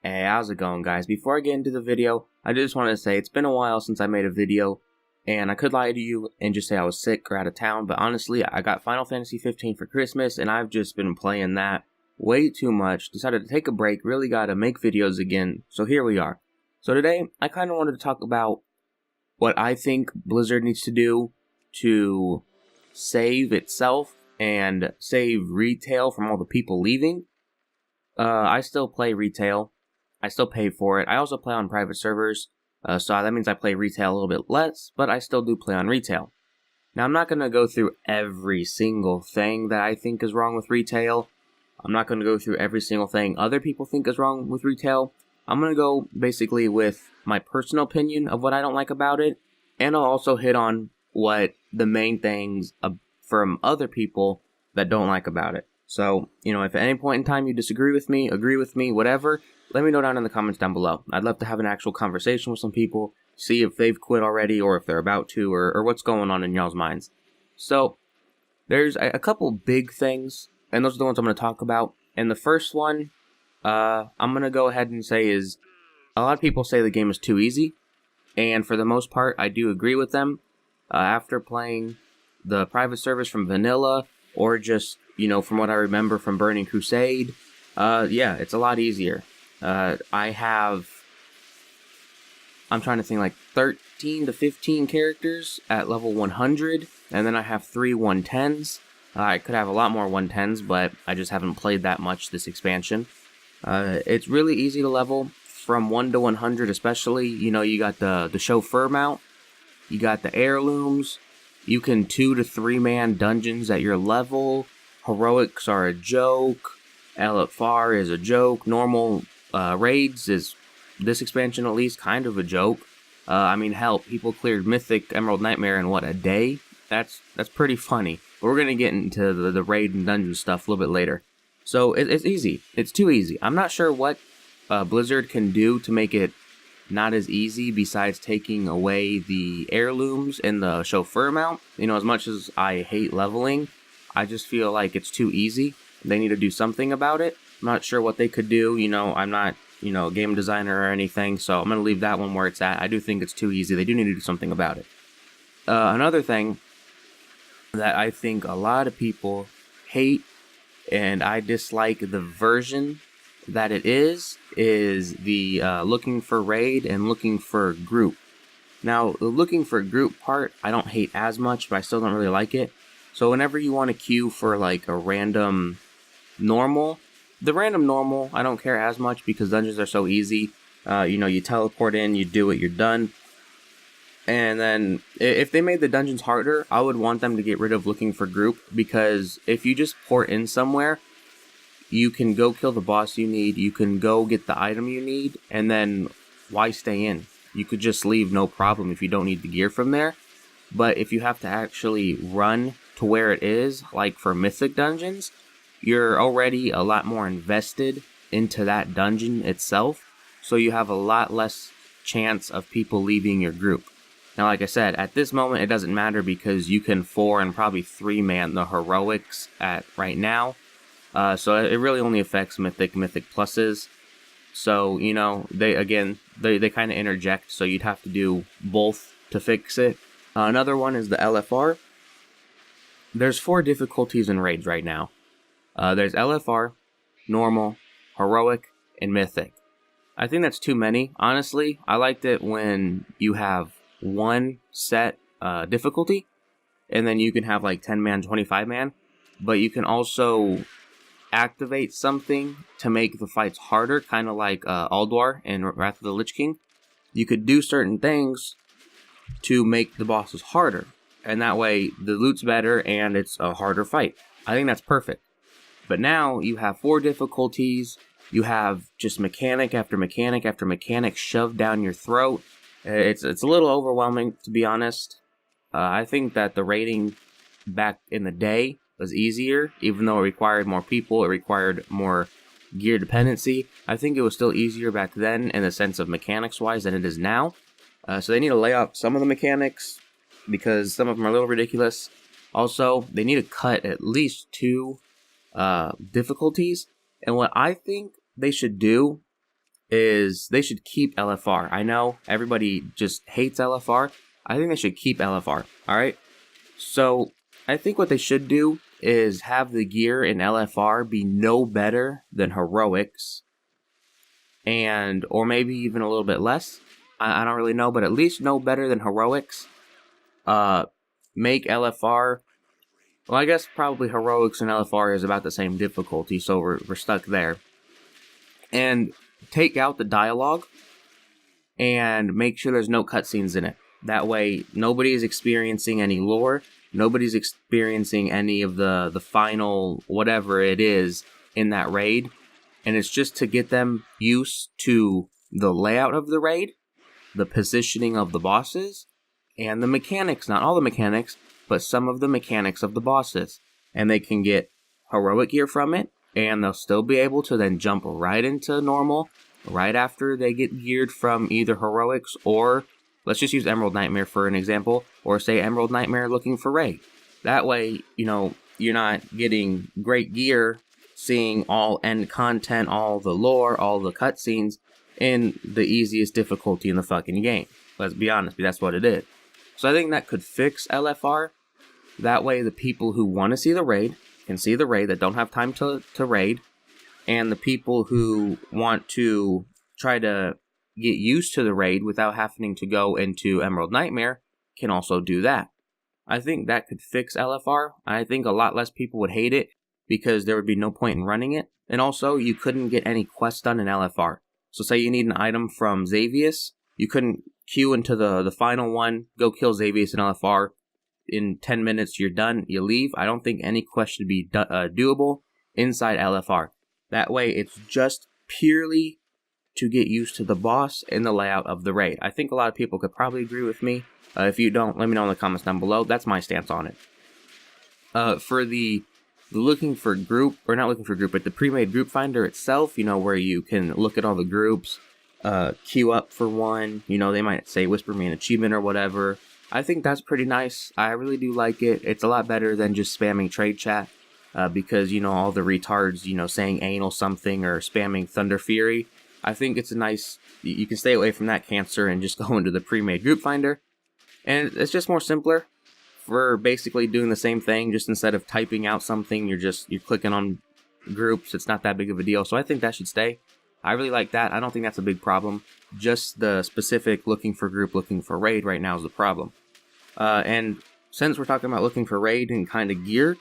Hey, how's it going, guys? Before I get into the video, I just wanted to say it's been a while since I made a video, and I could lie to you and just say I was sick or out of town, but honestly, I got Final Fantasy 15 for Christmas, and I've just been playing that way too much. Decided to take a break, really gotta make videos again, so here we are. So today, I kind of wanted to talk about what I think Blizzard needs to do to save itself and save retail from all the people leaving. I still play retail. I still pay for it. I also play on private servers, so that means I play retail a little bit less, but I still do play on retail. Now, I'm not going to go through every single thing that I think is wrong with retail. I'm not going to go through every single thing other people think is wrong with retail. I'm going to go basically with my personal opinion of what I don't like about it, and I'll also hit on what the main things from other people that don't like about it. So, if at any point in time you disagree with me, agree with me, whatever, let me know down in the comments down below. I'd love to have an actual conversation with some people, see if they've quit already or if they're about to, or what's going on in y'all's minds. So, there's a couple big things, and those are the ones I'm going to talk about. And the first one, I'm going to go ahead and say is, a lot of people say the game is too easy, and for the most part, I do agree with them. After playing the private servers from vanilla, or just, from what I remember from Burning Crusade, yeah, it's a lot easier. I'm trying to think, like 13 to 15 characters at level 100, and then I have 3 110s. I could have a lot more 110s, but I just haven't played that much this expansion. It's really easy to level from 1 to 100, especially, you got the chauffeur mount, you got the heirlooms, you can 2 to 3 man dungeons at your level, heroics are a joke, LFR is a joke, normal raids is, this expansion at least, kind of a joke. Hell, people cleared Mythic Emerald Nightmare in, a day? That's pretty funny. But we're going to get into the raid and dungeon stuff a little bit later. So, it's easy. It's too easy. I'm not sure what Blizzard can do to make it not as easy besides taking away the heirlooms and the chauffeur mount. As much as I hate leveling, I just feel like it's too easy. They need to do something about it. I'm not sure what they could do. I'm not, a game designer or anything, so I'm going to leave that one where it's at. I do think it's too easy. They do need to do something about it. Another thing that I think a lot of people hate, and I dislike the version that it is the looking for raid and looking for group. Now, the looking for group part, I don't hate as much, but I still don't really like it. So whenever you want to queue for like a random normal, the random normal, I don't care as much because dungeons are so easy. You teleport in, you do it, you're done. And then if they made the dungeons harder, I would want them to get rid of looking for group, because if you just port in somewhere, you can go kill the boss you need, you can go get the item you need, and then why stay in? You could just leave, no problem, if you don't need the gear from there. But if you have to actually run to where it is, like for mythic dungeons, you're already a lot more invested into that dungeon itself, so you have a lot less chance of people leaving your group. Now, like I said, at this moment it doesn't matter because you can 4 and probably 3 man the heroics at right now, so it really only affects mythic pluses. So, they kind of interject, so you'd have to do both to fix it. Another one is the LFR. There's 4 difficulties in raids right now. There's LFR, normal, heroic, and mythic. I think that's too many. Honestly, I liked it when you have one set difficulty, and then you can have like 10 man, 25 man, but you can also activate something to make the fights harder, kind of like Alduar in Wrath of the Lich King. You could do certain things to make the bosses harder, and that way the loot's better and it's a harder fight. I think that's perfect. But now you have 4 difficulties, you have just mechanic after mechanic after mechanic shoved down your throat. It's a little overwhelming, to be honest. I think that the raiding back in the day was easier, even though it required more people, it required more gear dependency. I think it was still easier back then in the sense of mechanics-wise than it is now. So they need to lay out some of the mechanics, because some of them are a little ridiculous. Also, they need to cut at least 2 difficulties. And what I think they should do is they should keep LFR. I know everybody just hates LFR. I think they should keep LFR. Alright? So, I think what they should do is have the gear in LFR be no better than heroics, and or maybe even a little bit less. I don't really know, but at least no better than heroics. Make LFR. Well, I guess probably heroics and LFR is about the same difficulty, so we're stuck there. And take out the dialogue and make sure there's no cutscenes in it. That way, nobody is experiencing any lore. Nobody's experiencing any of the final whatever it is in that raid. And it's just to get them used to the layout of the raid, the positioning of the bosses, and the mechanics. Not all the mechanics, but some of the mechanics of the bosses. And they can get heroic gear from it, and they'll still be able to then jump right into normal right after they get geared from either heroics or, let's just use Emerald Nightmare for an example, or say Emerald Nightmare looking for raid. That way, you're not getting great gear, seeing all end content, all the lore, all the cutscenes in the easiest difficulty in the fucking game. Let's be honest, that's what it is. So I think that could fix LFR. That way the people who want to see the raid can see the raid, that don't have time to raid, and the people who want to try to get used to the raid without having to go into Emerald Nightmare can also do that. I think that could fix LFR. I think a lot less people would hate it because there would be no point in running it. And also, you couldn't get any quests done in LFR. So say you need an item from Xavius, you couldn't queue into the final one, go kill Xavius in LFR. In 10 minutes, you're done, you leave. I don't think any quest should be doable inside LFR. That way, it's just purely to get used to the boss and the layout of the raid. I think a lot of people could probably agree with me. If you don't, let me know in the comments down below. That's my stance on it. For the looking for group, or not looking for group, but the pre-made group finder itself, where you can look at all the groups, queue up for one, they might say whisper me an achievement or whatever. I think that's pretty nice. I really do like it. It's a lot better than just spamming trade chat, because, all the retards, saying anal something or spamming Thunder Fury. I think it's a nice, you can stay away from that cancer and just go into the pre-made group finder. And it's just more simpler for basically doing the same thing. Just instead of typing out something, you're clicking on groups. It's not that big of a deal. So I think that should stay. I really like that. I don't think that's a big problem. Just the specific looking for group, looking for raid right now is the problem. And since we're talking about looking for raid and kind of gear,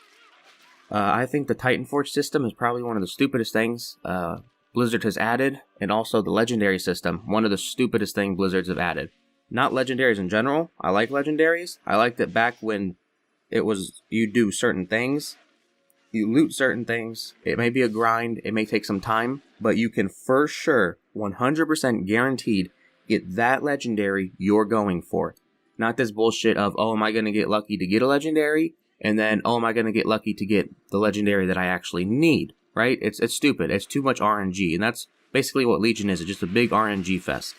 I think the Titan Forge system is probably one of the stupidest things Blizzard has added, and also the legendary system, one of the stupidest things Blizzards have added. Not legendaries in general. I like legendaries. I liked it back when it was you do certain things, you loot certain things. It may be a grind, it may take some time, but you can for sure, 100% guaranteed, get that legendary you're going for. Not this bullshit of, oh, am I going to get lucky to get a legendary? And then, oh, am I going to get lucky to get the legendary that I actually need? Right? It's stupid. It's too much RNG. And that's basically what Legion is. It's just a big RNG fest.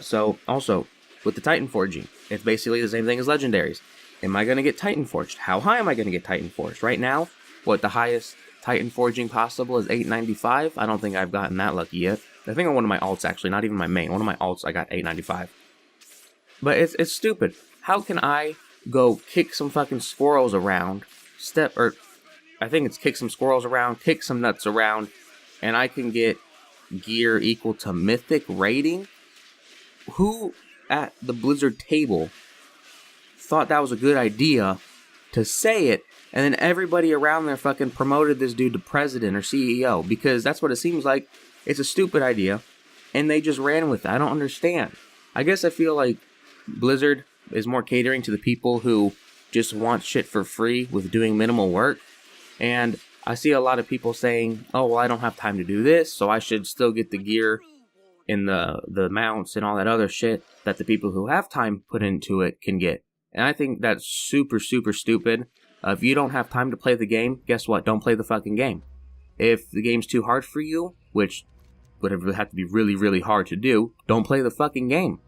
So, also, with the Titan Forging, it's basically the same thing as legendaries. Am I going to get Titan Forged? How high am I going to get Titan Forged? Right now, the highest Titan Forging possible is 895. I don't think I've gotten that lucky yet. I think on one of my alts, actually, not even my main. One of my alts, I got 895. But it's stupid. How can I go kick some fucking squirrels around, I think it's kick some squirrels around, kick some nuts around, and I can get gear equal to mythic rating? Who at the Blizzard table thought that was a good idea to say it, and then everybody around there fucking promoted this dude to president or CEO? Because that's what it seems like. It's a stupid idea, and they just ran with it. I don't understand. I guess I feel like Blizzard is more catering to the people who just want shit for free with doing minimal work. And I see a lot of people saying, oh, well, I don't have time to do this, so I should still get the gear and the mounts and all that other shit that the people who have time put into it can get. And I think that's super, super stupid. If you don't have time to play the game, guess what? Don't play the fucking game. If the game's too hard for you, which would have to be really, really hard to do, don't play the fucking game.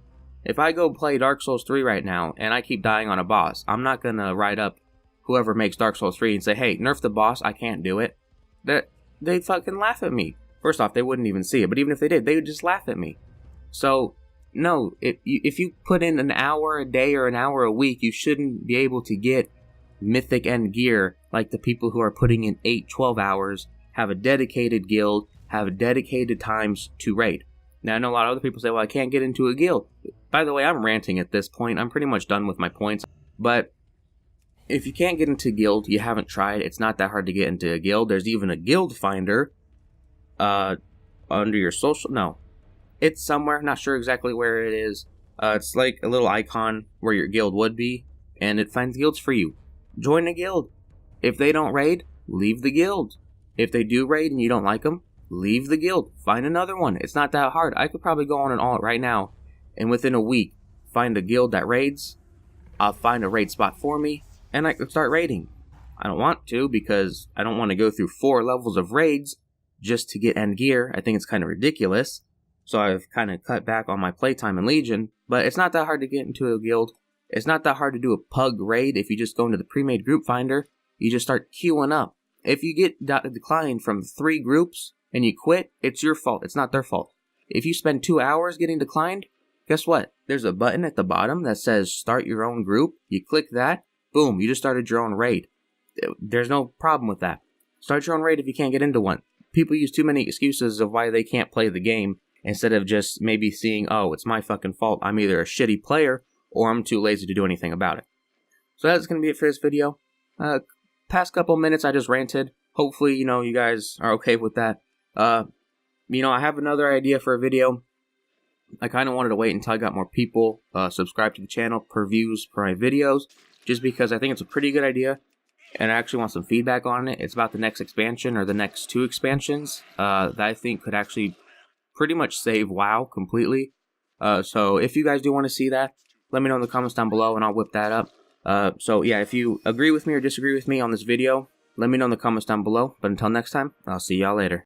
If I go play Dark Souls 3 right now and I keep dying on a boss, I'm not going to write up whoever makes Dark Souls 3 and say, hey, nerf the boss, I can't do it. They fucking laugh at me. First off, they wouldn't even see it, but even if they did, they would just laugh at me. So, no, if you put in an hour a day or an hour a week, you shouldn't be able to get mythic end gear like the people who are putting in 8, 12 hours, have a dedicated guild, have dedicated times to raid. Now, I know a lot of other people say, well, I can't get into a guild. By the way, I'm ranting at this point. I'm pretty much done with my points. But if you can't get into a guild, you haven't tried. It's not that hard to get into a guild. There's even a guild finder under your social. No, it's somewhere. Not sure exactly where it is. It's like a little icon where your guild would be, and it finds guilds for you. Join a guild. If they don't raid, leave the guild. If they do raid and you don't like them, leave the guild. Find another one. It's not that hard. I could probably go on an alt right now, and within a week, find a guild that raids. I'll find a raid spot for me, and I can start raiding. I don't want to because I don't want to go through 4 levels of raids just to get end gear. I think it's kind of ridiculous. So I've kind of cut back on my playtime in Legion, but it's not that hard to get into a guild. It's not that hard to do a pug raid if you just go into the pre-made group finder. You just start queuing up. If you get declined from 3 groups and you quit, it's your fault. It's not their fault. If you spend 2 hours getting declined, guess what? There's a button at the bottom that says start your own group. You click that, boom, you just started your own raid. There's no problem with that. Start your own raid if you can't get into one. People use too many excuses of why they can't play the game instead of just maybe seeing, oh, it's my fucking fault. I'm either a shitty player or I'm too lazy to do anything about it. So that's going to be it for this video. Past couple minutes I just ranted. Hopefully, you guys are okay with that. I have another idea for a video. I kind of wanted to wait until I got more people subscribe to the channel per views per my videos, just because I think it's a pretty good idea, and I actually want some feedback on it. It's about the next expansion, or the next 2 expansions, that I think could actually pretty much save WoW completely. So if you guys do want to see that, let me know in the comments down below, and I'll whip that up. So yeah, if you agree with me or disagree with me on this video, let me know in the comments down below. But until next time, I'll see y'all later.